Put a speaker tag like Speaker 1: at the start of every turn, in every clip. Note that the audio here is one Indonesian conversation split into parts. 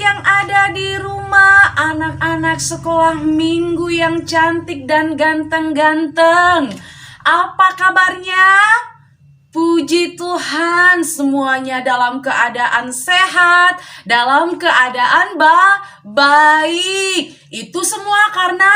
Speaker 1: yang ada di rumah, anak-anak sekolah minggu yang cantik dan ganteng-ganteng. Apa kabarnya? Puji Tuhan, semuanya dalam keadaan sehat, dalam keadaan baik. Itu semua karena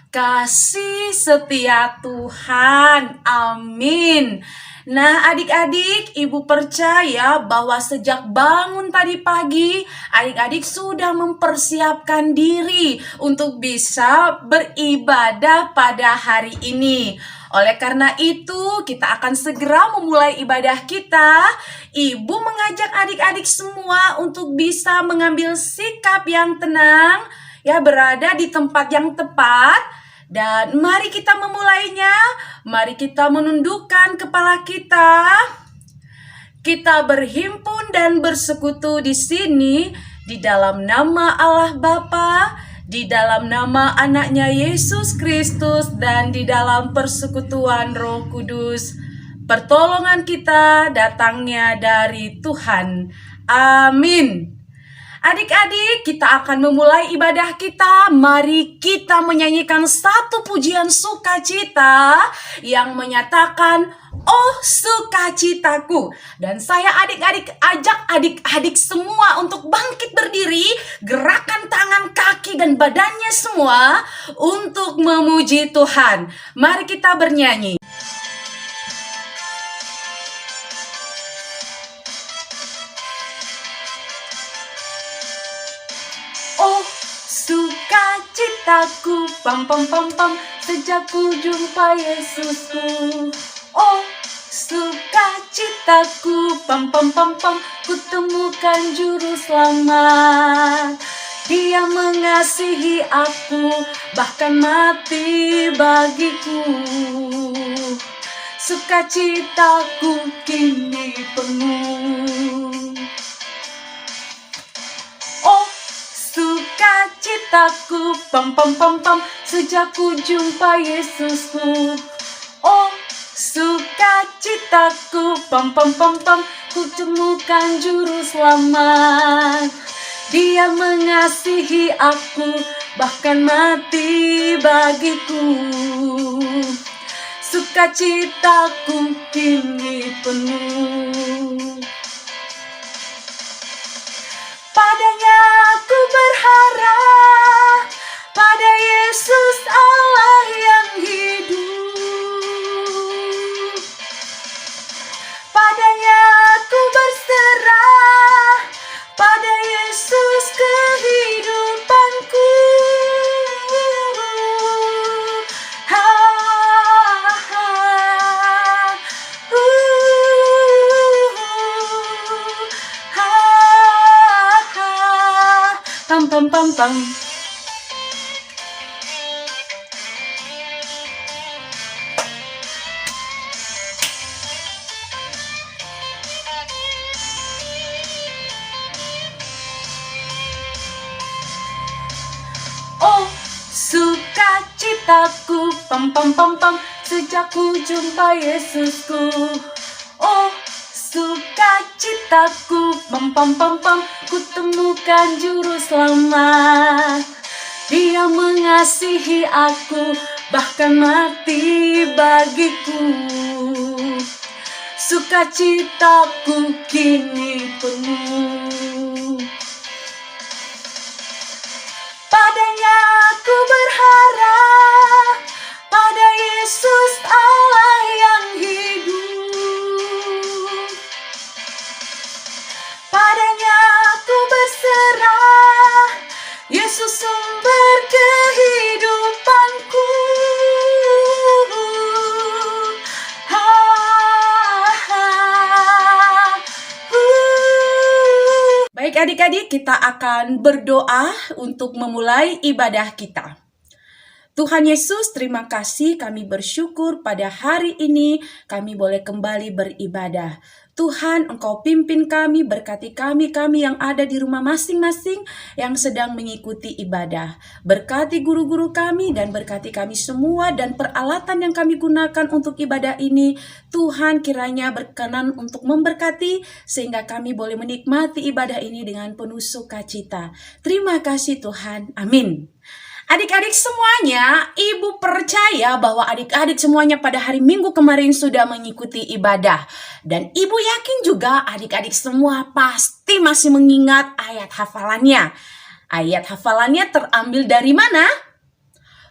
Speaker 1: kasih setia Tuhan. Amin. Nah, adik-adik, ibu percaya bahwa sejak bangun tadi pagi, adik-adik sudah mempersiapkan diri untuk bisa beribadah pada hari ini. Oleh karena itu, kita akan segera memulai ibadah kita. Ibu mengajak adik-adik semua untuk bisa mengambil sikap yang tenang, ya, berada di tempat yang tepat. Dan mari kita memulainya. Mari kita menundukkan kepala kita. Kita berhimpun dan bersekutu di sini di dalam nama Allah Bapa, di dalam nama anaknya Yesus Kristus, dan di dalam persekutuan Roh Kudus. Pertolongan kita datangnya dari Tuhan. Amin. Adik-adik, kita akan memulai ibadah kita. Mari kita menyanyikan satu pujian sukacita yang menyatakan, "Oh sukacitaku." Dan saya adik-adik ajak adik-adik semua untuk bangkit berdiri, gerakan tangan, kaki, dan badannya semua untuk memuji Tuhan. Mari kita bernyanyi. Oh sukacitaku, pam pam pam pam, sejak ku jumpa Yesusku. Oh sukacitaku, pam pam pam pam, ku temukan juru selamat. Dia mengasihi aku, bahkan mati bagiku. Sukacitaku kini penuh. Oh sukacitaku, pam pam pam pam, sejak ku jumpa Yesusku. Oh sukacitaku, pam pam pam pam, ku temukan juru selamat. Dia mengasihi aku, bahkan mati bagiku. Sukacitaku kini penuh. Padanya aku berharap, pada Yesus Allah yang hidup. Padanya aku berserah, pada Yesus kehidupanku. Pam pam pam pam. Oh sukacitaku, pam pam pam pam, sejak ku jumpa Yesusku. Oh sukacitaku, pam pam pam pam, ku temukan juru selamat. Dia mengasihi aku, bahkan mati bagiku. Sukacitaku kini penuh. Padanya aku berharap, pada Yesus Allah yang hidup. Padanya aku berserah, Yesus sumber kehidupanku. Baik adik-adik, kita akan berdoa untuk memulai ibadah kita. Tuhan Yesus, terima kasih, kami bersyukur pada hari ini kami boleh kembali beribadah. Tuhan, Engkau pimpin kami, berkati kami yang ada di rumah masing-masing yang sedang mengikuti ibadah. Berkati guru-guru kami dan berkati kami semua dan peralatan yang kami gunakan untuk ibadah ini. Tuhan kiranya berkenan untuk memberkati sehingga kami boleh menikmati ibadah ini dengan penuh sukacita. Terima kasih Tuhan. Amin. Adik-adik semuanya, Ibu percaya bahwa adik-adik semuanya pada hari Minggu kemarin sudah mengikuti ibadah. Dan Ibu yakin juga adik-adik semua pasti masih mengingat ayat hafalannya. Ayat hafalannya terambil dari mana?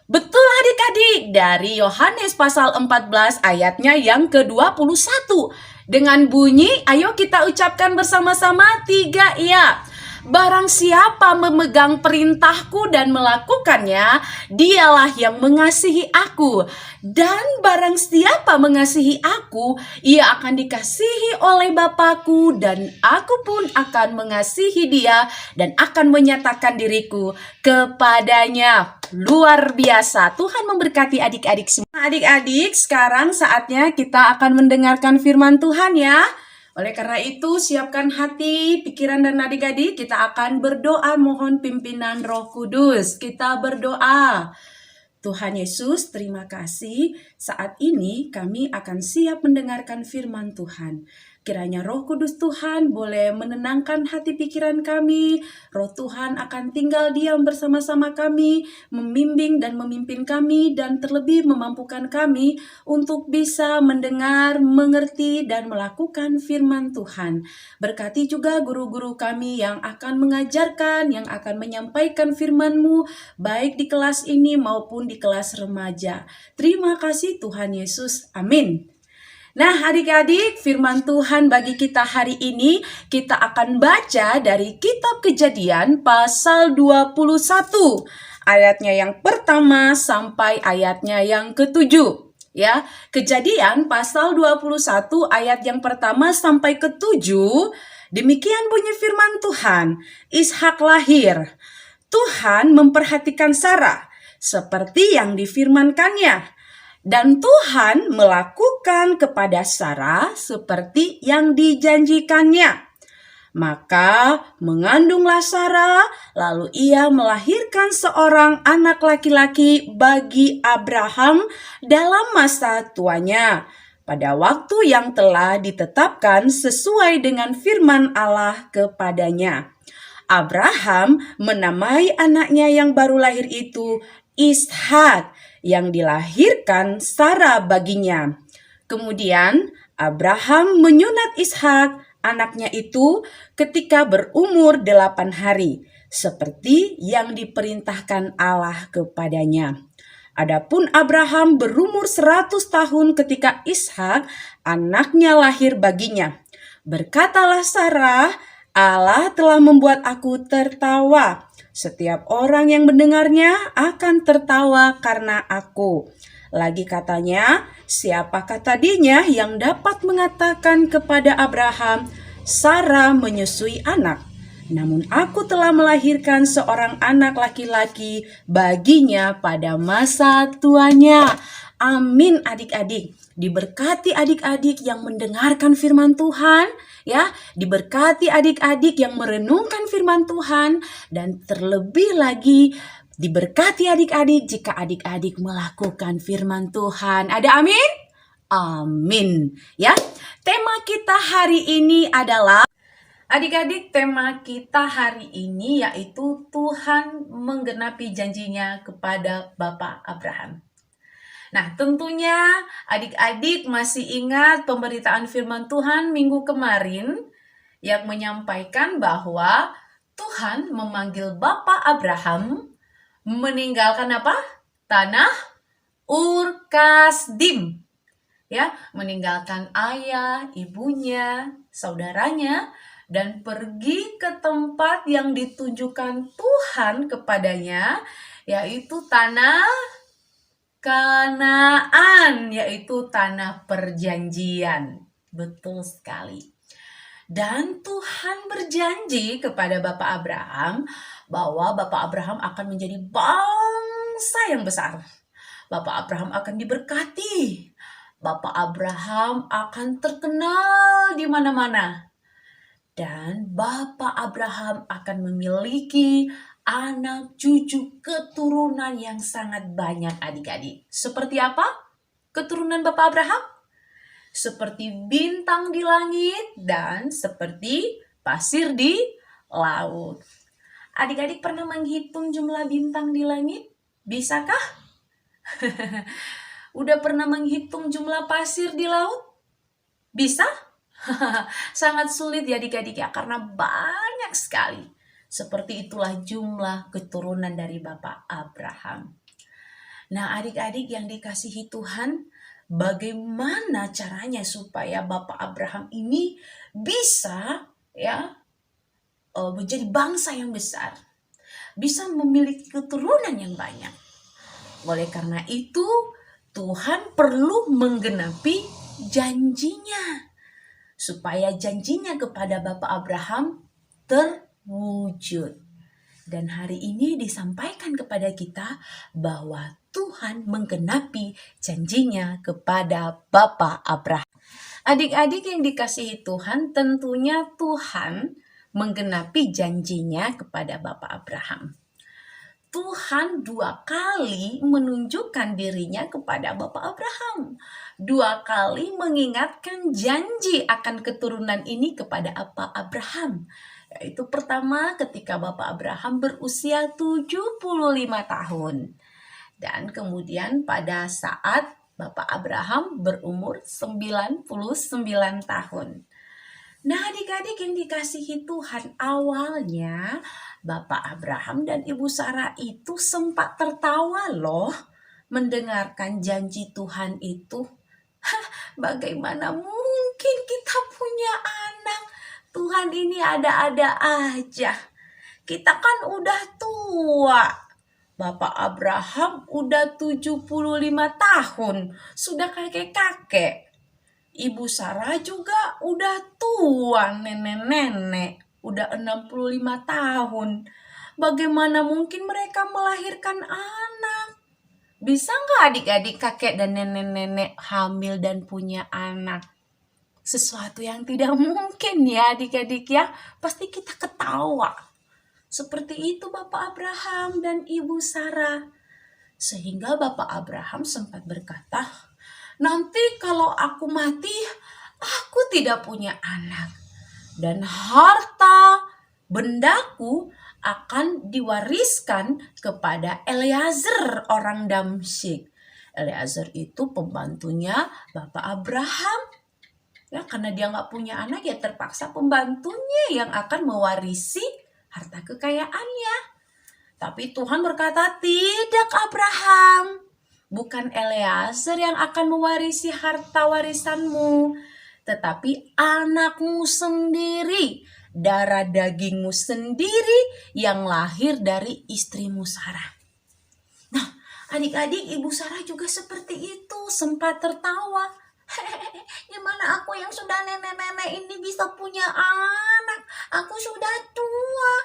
Speaker 1: Betul adik-adik, dari Yohanes pasal 14 ayatnya yang ke-21. Dengan bunyi, ayo kita ucapkan bersama-sama 3 iya. Barang siapa memegang perintahku dan melakukannya, dialah yang mengasihi aku. Dan barang siapa mengasihi aku, ia akan dikasihi oleh Bapa-Ku, dan aku pun akan mengasihi dia dan akan menyatakan diriku kepadanya. Luar biasa. Tuhan memberkati adik-adik semua. Adik-adik, sekarang saatnya kita akan mendengarkan firman Tuhan ya. Oleh karena itu, siapkan hati, pikiran dan adik-adik, kita akan berdoa mohon pimpinan Roh Kudus. Kita berdoa. Tuhan Yesus, terima kasih. Saat ini kami akan siap mendengarkan firman Tuhan. Kiranya Roh Kudus Tuhan boleh menenangkan hati pikiran kami. Roh Tuhan akan tinggal diam bersama-sama kami, membimbing dan memimpin kami, dan terlebih memampukan kami untuk bisa mendengar, mengerti, dan melakukan firman Tuhan. Berkati juga guru-guru kami yang akan mengajarkan, yang akan menyampaikan firman-Mu, baik di kelas ini maupun di kelas remaja. Terima kasih Tuhan Yesus. Amin. Nah adik-adik, firman Tuhan bagi kita hari ini kita akan baca dari kitab Kejadian pasal 21. Ayatnya yang pertama sampai ayatnya yang ke-7. Ya, Kejadian pasal 21 ayat yang pertama sampai ke-7. Demikian bunyi firman Tuhan. Ishak lahir. Tuhan memperhatikan Sarah seperti yang difirmankannya. Dan Tuhan melakukan kepada Sarah seperti yang dijanjikannya. Maka mengandunglah Sarah, lalu ia melahirkan seorang anak laki-laki bagi Abraham dalam masa tuanya, pada waktu yang telah ditetapkan sesuai dengan firman Allah kepadanya. Abraham menamai anaknya yang baru lahir itu Ishak, yang dilahirkan Sarah baginya. Kemudian Abraham menyunat Ishak, anaknya itu, ketika berumur 8 hari, seperti yang diperintahkan Allah kepadanya. Adapun Abraham berumur 100 tahun ketika Ishak, anaknya lahir baginya. Berkatalah Sarah, Allah telah membuat aku tertawa. Setiap orang yang mendengarnya akan tertawa karena aku. Lagi katanya, siapakah tadinya yang dapat mengatakan kepada Abraham, Sarah menyusui anak? Namun aku telah melahirkan seorang anak laki-laki baginya pada masa tuanya. Amin adik-adik. Diberkati adik-adik yang mendengarkan firman Tuhan, ya, diberkati adik-adik yang merenungkan firman Tuhan, dan terlebih lagi diberkati adik-adik jika adik-adik melakukan firman Tuhan. Ada amin? Amin. Ya, tema kita hari ini adalah adik-adik, tema kita hari ini yaitu Tuhan menggenapi janjinya kepada Bapak Abraham. Nah, tentunya adik-adik masih ingat pemberitaan firman Tuhan minggu kemarin yang menyampaikan bahwa Tuhan memanggil Bapak Abraham meninggalkan apa? Tanah Ur Kasdim. Ya, meninggalkan ayah, ibunya, saudaranya, dan pergi ke tempat yang ditunjukkan Tuhan kepadanya, yaitu tanah Kanaan, yaitu tanah perjanjian. Betul sekali. Dan Tuhan berjanji kepada Bapak Abraham bahwa Bapak Abraham akan menjadi bangsa yang besar. Bapak Abraham akan diberkati. Bapak Abraham akan terkenal di mana-mana. Dan Bapak Abraham akan memiliki anak cucu keturunan yang sangat banyak adik-adik. Seperti apa keturunan Bapak Abraham? Seperti bintang di langit dan seperti pasir di laut. Adik-adik pernah menghitung jumlah bintang di langit? Bisakah? Udah pernah menghitung jumlah pasir di laut? Bisa? Sangat sulit ya adik-adik ya, karena banyak sekali. Seperti itulah jumlah keturunan dari Bapak Abraham. Nah, adik-adik yang dikasihi Tuhan, bagaimana caranya supaya Bapak Abraham ini bisa menjadi bangsa yang besar, bisa memiliki keturunan yang banyak. Oleh karena itu, Tuhan perlu menggenapi janjinya, supaya janjinya kepada Bapak Abraham terwujud. Dan hari ini disampaikan kepada kita bahwa Tuhan menggenapi janjinya kepada Bapak Abraham. Adik-adik yang dikasihi Tuhan, tentunya Tuhan menggenapi janjinya kepada Bapak Abraham. Tuhan 2 kali menunjukkan dirinya kepada Bapak Abraham. 2 kali mengingatkan janji akan keturunan ini kepada Bapak Abraham. Yaitu pertama ketika Bapak Abraham berusia 75 tahun. Dan kemudian pada saat Bapak Abraham berumur 99 tahun. Nah, adik-adik yang dikasihi Tuhan, awalnya Bapak Abraham dan Ibu Sarah itu sempat tertawa loh mendengarkan janji Tuhan itu. Bagaimana mungkin kita punya anak? Tuhan ini ada-ada aja. Kita kan udah tua. Bapak Abraham udah 75 tahun, sudah kakek-kakek. Ibu Sarah juga udah tua, nenek-nenek, udah 65 tahun. Bagaimana mungkin mereka melahirkan anak? Bisa nggak adik-adik kakek dan nenek-nenek hamil dan punya anak? Sesuatu yang tidak mungkin ya adik-adik ya. Pasti kita ketawa. Seperti itu Bapak Abraham dan Ibu Sarah. Sehingga Bapak Abraham sempat berkata, nanti kalau aku mati, aku tidak punya anak. Dan harta bendaku akan diwariskan kepada Eliezer orang Damsyik. Eliezer itu pembantunya Bapak Abraham. Ya, karena dia nggak punya anak, ya terpaksa pembantunya yang akan mewarisi harta kekayaannya. Tapi Tuhan berkata, tidak Abraham. Bukan Eliezer yang akan mewarisi harta warisanmu, tetapi anakmu sendiri, darah dagingmu sendiri yang lahir dari istrimu Sarah. Nah, adik-adik, Ibu Sarah juga seperti itu, sempat tertawa. Gimana aku yang sudah nenek-nenek ini bisa punya anak? Aku sudah tua.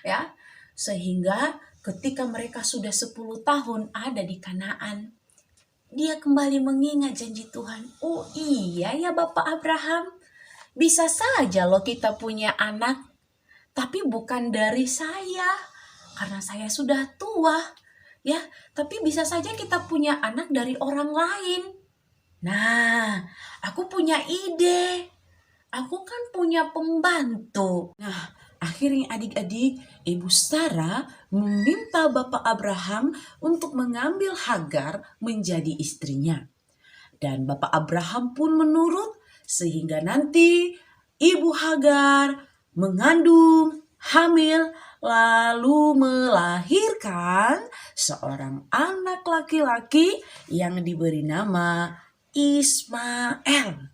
Speaker 1: Ya, sehingga ketika mereka sudah 10 tahun ada di Kanaan, dia kembali mengingat janji Tuhan. Oh iya ya Bapak Abraham, bisa saja loh kita punya anak, tapi bukan dari saya, karena saya sudah tua. Ya, tapi bisa saja kita punya anak dari orang lain. Nah, aku punya ide. Aku kan punya pembantu. Nah, akhirnya adik-adik, Ibu Sarah meminta Bapak Abraham untuk mengambil Hagar menjadi istrinya. Dan Bapak Abraham pun menurut, sehingga nanti Ibu Hagar mengandung, hamil, lalu melahirkan seorang anak laki-laki yang diberi nama Ismail.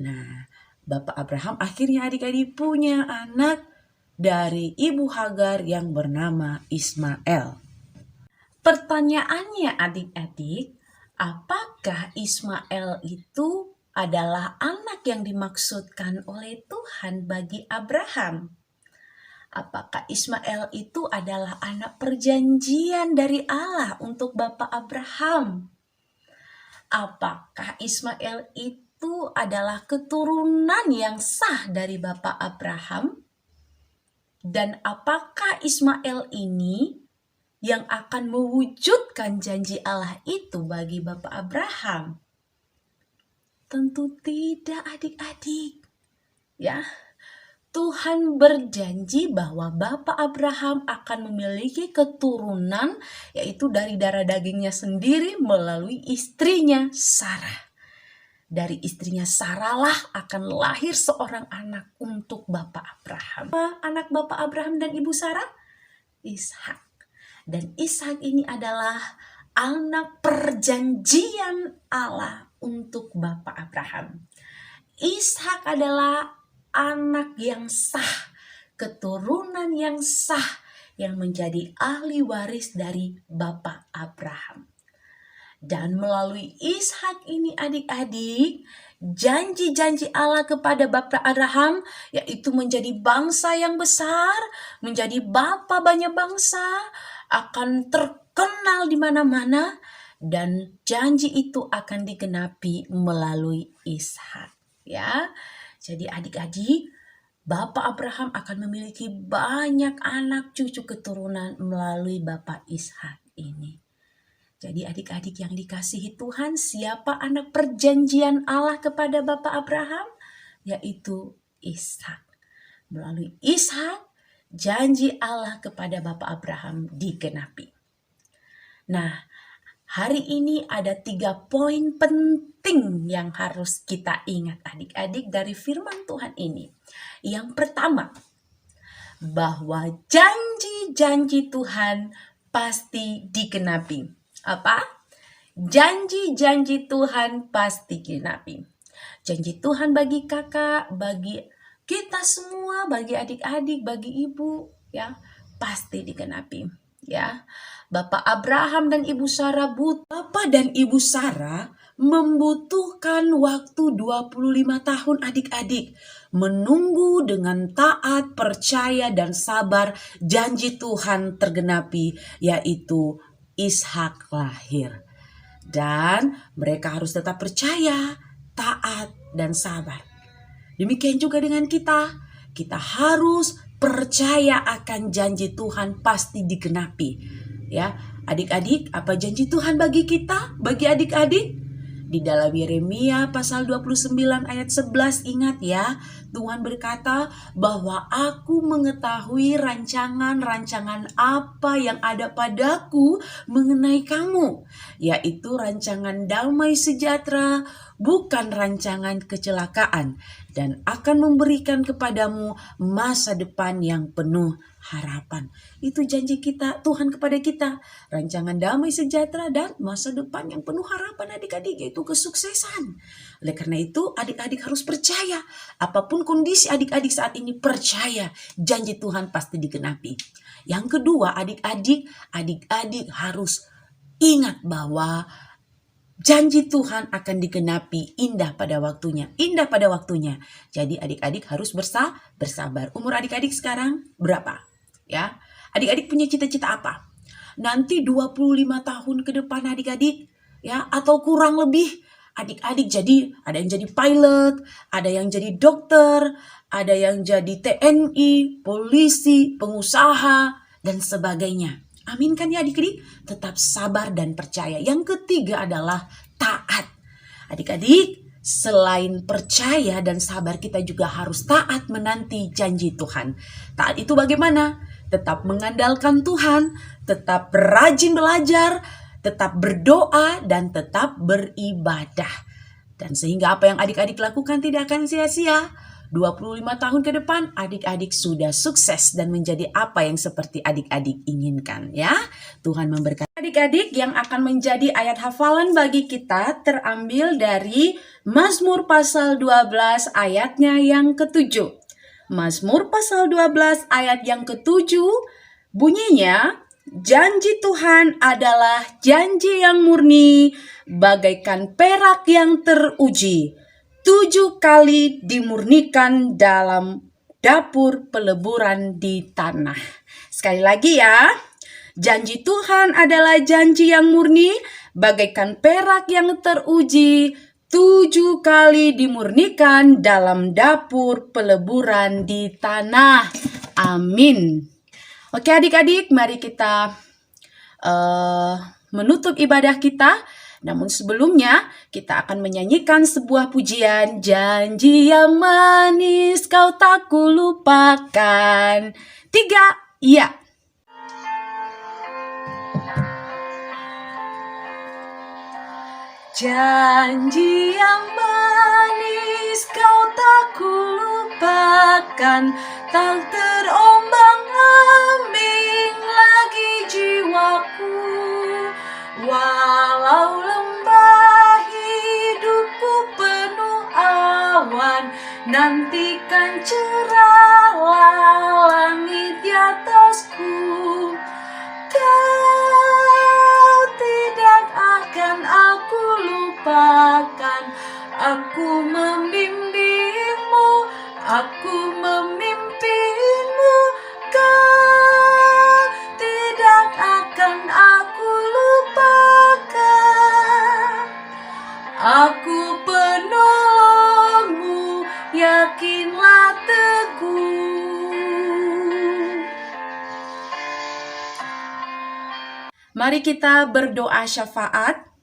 Speaker 1: Nah, Bapak Abraham akhirnya adik-adik punya anak dari Ibu Hagar yang bernama Ismail. Pertanyaannya adik-adik, apakah Ismail itu adalah anak yang dimaksudkan oleh Tuhan bagi Abraham? Apakah Ismail itu adalah anak perjanjian dari Allah untuk Bapak Abraham? apakah Ismail itu adalah keturunan yang sah dari Bapak Abraham? Dan apakah Ismail ini yang akan mewujudkan janji Allah itu bagi Bapak Abraham? Tentu tidak, adik-adik. Ya, Tuhan berjanji bahwa Bapak Abraham akan memiliki keturunan, yaitu dari darah dagingnya sendiri melalui istrinya Sarah. Dari istrinya Sarah lah akan lahir seorang anak untuk Bapak Abraham. Anak Bapak Abraham dan Ibu Sarah? Ishak. Dan Ishak ini adalah anak perjanjian Allah untuk Bapak Abraham. Ishak adalah anak yang sah, keturunan yang sah, yang menjadi ahli waris dari Bapak Abraham. Dan melalui Ishak ini adik-adik, janji-janji Allah kepada Bapak Abraham, yaitu menjadi bangsa yang besar, menjadi bapa banyak bangsa, akan terkenal di mana-mana, dan janji itu akan digenapi melalui Ishak. Ya, jadi adik-adik, Bapak Abraham akan memiliki banyak anak cucu keturunan melalui Bapak Ishak ini. Jadi adik-adik yang dikasihi Tuhan, siapa anak perjanjian Allah kepada Bapak Abraham? Yaitu Ishak. Melalui Ishak, janji Allah kepada Bapak Abraham digenapi. Nah, hari ini ada 3 poin penting yang harus kita ingat adik-adik dari firman Tuhan ini. Yang pertama, bahwa janji-janji Tuhan pasti digenapi. Apa? Janji-janji Tuhan pasti digenapi. Janji Tuhan bagi kakak, bagi kita semua, bagi adik-adik, bagi ibu, ya, pasti digenapi. Ya, Bapak Abraham dan Ibu Sarah Bapak dan Ibu Sarah membutuhkan waktu 25 tahun adik-adik menunggu dengan taat, percaya dan sabar janji Tuhan tergenapi, yaitu Ishak lahir. Dan mereka harus tetap percaya, taat dan sabar. Demikian juga dengan kita. Kita harus percaya akan janji Tuhan pasti digenapi. Ya, adik-adik, apa janji Tuhan bagi kita, bagi adik-adik? Di dalam Yeremia pasal 29 ayat 11 ingat ya, Tuhan berkata bahwa aku mengetahui rancangan-rancangan apa yang ada padaku mengenai kamu, yaitu rancangan damai sejahtera, bukan rancangan kecelakaan, dan akan memberikan kepadamu masa depan yang penuh harapan. Itu janji kita, Tuhan kepada kita. Rancangan damai sejahtera dan masa depan yang penuh harapan adik-adik, yaitu kesuksesan. Oleh karena itu adik-adik harus percaya. Apapun kondisi adik-adik saat ini, percaya janji Tuhan pasti digenapi. Yang kedua adik-adik harus ingat bahwa janji Tuhan akan digenapi indah pada waktunya. Indah pada waktunya. Jadi adik-adik harus bersabar. Umur adik-adik sekarang berapa? Ya, adik-adik punya cita-cita apa? Nanti 25 tahun ke depan adik-adik, ya, atau kurang lebih, adik-adik jadi, ada yang jadi pilot, ada yang jadi dokter, ada yang jadi TNI, polisi, pengusaha, dan sebagainya. Amin kan ya adik-adik? Tetap sabar dan percaya. Yang ketiga adalah taat. Adik-adik, selain percaya dan sabar, kita juga harus taat menanti janji Tuhan. Taat itu bagaimana? Tetap mengandalkan Tuhan, tetap rajin belajar, tetap berdoa, dan tetap beribadah. Dan sehingga apa yang adik-adik lakukan tidak akan sia-sia. 25 tahun ke depan adik-adik sudah sukses dan menjadi apa yang seperti adik-adik inginkan ya. Tuhan memberkati adik-adik. Yang akan menjadi ayat hafalan bagi kita terambil dari Mazmur pasal 12 ayatnya yang ke-7. Mazmur pasal 12 ayat yang ke-7 bunyinya, janji Tuhan adalah janji yang murni bagaikan perak yang teruji, 7 kali dimurnikan dalam dapur peleburan di tanah. Sekali lagi ya, janji Tuhan adalah janji yang murni bagaikan perak yang teruji, 7 kali dimurnikan dalam dapur peleburan di tanah. Amin. Oke adik-adik, mari kita menutup ibadah kita. Namun sebelumnya kita akan menyanyikan sebuah pujian. Janji yang manis kau tak kulupakan. 3, iya. Janji yang manis kau tak kulupakan, tak terombang-ambing lagi jiwaku. Walau lembah hidupku penuh awan, nantikan cerahlah langit di atasku. Kau tidak akan aku lupakan, aku membimbingmu, aku memimpinmu. Kau tidak akan aku lupakan, aku penolongmu, yakinlah teguh. Mari kita berdoa syafaat.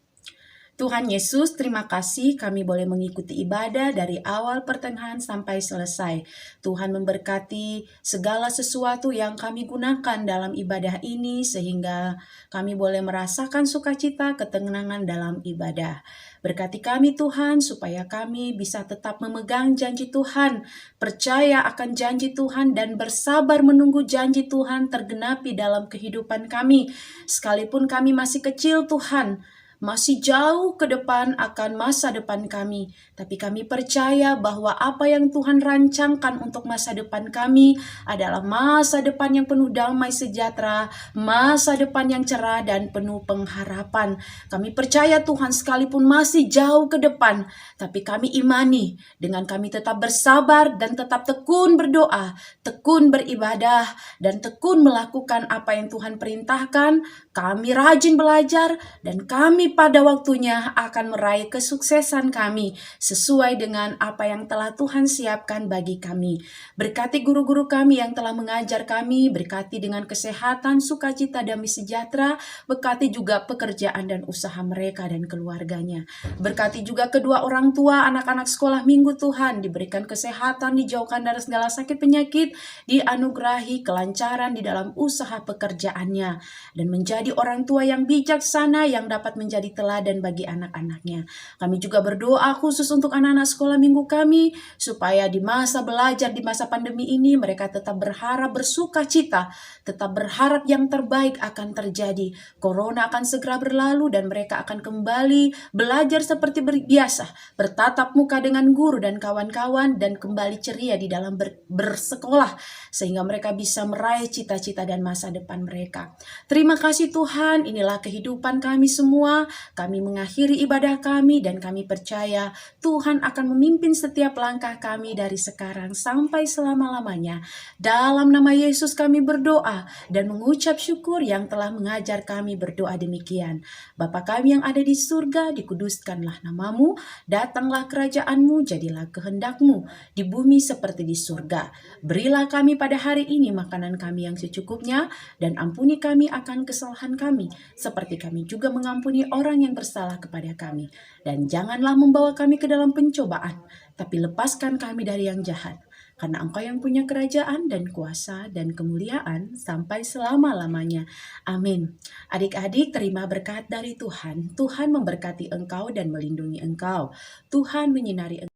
Speaker 1: Tuhan Yesus, terima kasih kami boleh mengikuti ibadah dari awal pertengahan sampai selesai. Tuhan memberkati segala sesuatu yang kami gunakan dalam ibadah ini sehingga kami boleh merasakan sukacita, ketenangan dalam ibadah. Berkati kami Tuhan supaya kami bisa tetap memegang janji Tuhan, percaya akan janji Tuhan dan bersabar menunggu janji Tuhan tergenapi dalam kehidupan kami. Sekalipun kami masih kecil Tuhan, masih jauh ke depan akan masa depan kami. Tapi kami percaya bahwa apa yang Tuhan rancangkan untuk masa depan kami adalah masa depan yang penuh damai sejahtera, masa depan yang cerah dan penuh pengharapan. Kami percaya Tuhan sekalipun masih jauh ke depan, tapi kami imani dengan kami tetap bersabar dan tetap tekun berdoa, tekun beribadah, dan tekun melakukan apa yang Tuhan perintahkan. Kami rajin belajar dan kami pada waktunya akan meraih kesuksesan kami sesuai dengan apa yang telah Tuhan siapkan bagi kami. Berkati guru-guru kami yang telah mengajar kami, berkati dengan kesehatan, sukacita, damai sejahtera, berkati juga pekerjaan dan usaha mereka dan keluarganya. Berkati juga kedua orang tua, anak-anak sekolah minggu Tuhan, diberikan kesehatan, dijauhkan dari segala sakit penyakit, dianugerahi kelancaran di dalam usaha pekerjaannya, dan menjadi orang tua yang bijaksana yang dapat menjadi teladan bagi anak-anaknya. Kami juga berdoa khusus untuk anak-anak sekolah minggu kami, supaya di masa belajar, di masa pandemi ini, mereka tetap berharap bersukacita, tetap berharap yang terbaik akan terjadi. Corona akan segera berlalu dan mereka akan kembali belajar seperti biasa, bertatap muka dengan guru dan kawan-kawan, dan kembali ceria di dalam bersekolah, sehingga mereka bisa meraih cita-cita dan masa depan mereka. Terima kasih Tuhan, inilah kehidupan kami semua. Kami mengakhiri ibadah kami dan kami percaya Tuhan akan memimpin setiap langkah kami dari sekarang sampai selama-lamanya. Dalam nama Yesus kami berdoa dan mengucap syukur yang telah mengajar kami berdoa demikian. Bapa kami yang ada di surga, dikuduskanlah namamu, datanglah kerajaanmu, jadilah kehendakmu di bumi seperti di surga. Berilah kami pada hari ini makanan kami yang secukupnya, dan ampuni kami akan kesalahan kami, seperti kami juga mengampuni orang yang bersalah kepada kami. Dan janganlah membawa kami ke dalam pencobaan, tapi lepaskan kami dari yang jahat. Karena Engkau yang punya kerajaan dan kuasa dan kemuliaan sampai selama-lamanya. Amin. Adik-adik, terima berkat dari Tuhan. Tuhan memberkati engkau dan melindungi engkau. Tuhan menyinari engkau